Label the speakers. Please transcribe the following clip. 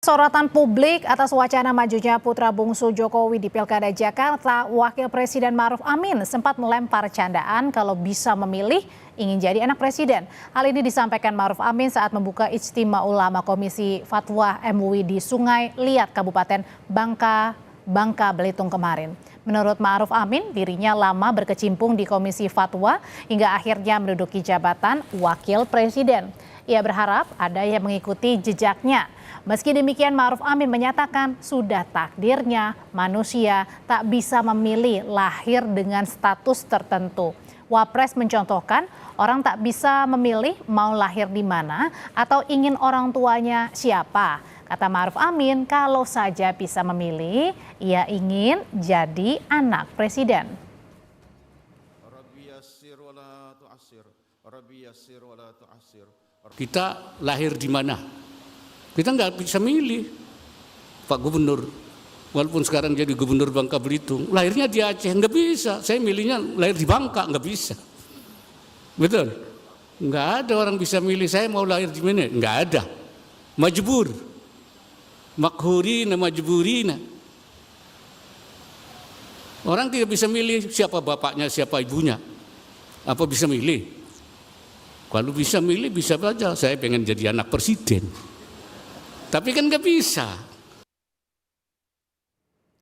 Speaker 1: Sorotan publik atas wacana majunya putra bungsu Jokowi di Pilkada Jakarta, Wakil Presiden Ma'ruf Amin sempat melempar candaan kalau bisa memilih ingin jadi anak presiden. Hal ini disampaikan Ma'ruf Amin saat membuka Ijtima Ulama Komisi Fatwa MUI di Sungai Liat, Kabupaten Bangka Belitung kemarin. Menurut Ma'ruf Amin, dirinya lama berkecimpung di Komisi Fatwa hingga akhirnya menduduki jabatan Wakil Presiden. Ia berharap ada yang mengikuti jejaknya. Meski demikian, Ma'ruf Amin menyatakan sudah takdirnya manusia tak bisa memilih lahir dengan status tertentu. Wapres mencontohkan orang tak bisa memilih mau lahir di mana atau ingin orang tuanya siapa. Kata Ma'ruf Amin, kalau saja bisa memilih, ia ingin jadi anak presiden.
Speaker 2: Kita lahir di mana? Kita nggak bisa milih. Pak Gubernur, walaupun sekarang jadi Gubernur Bangka Belitung, lahirnya di Aceh, nggak bisa. Saya milihnya lahir di Bangka, nggak bisa. Betul? Nggak ada orang bisa milih, saya mau lahir di mana? Nggak ada. Majbur. Makhurina, majburina. Orang tidak bisa milih siapa bapaknya, siapa ibunya. Apa bisa milih? Kalau bisa milih, bisa saja. Saya pengen jadi anak presiden. Tapi kan nggak bisa.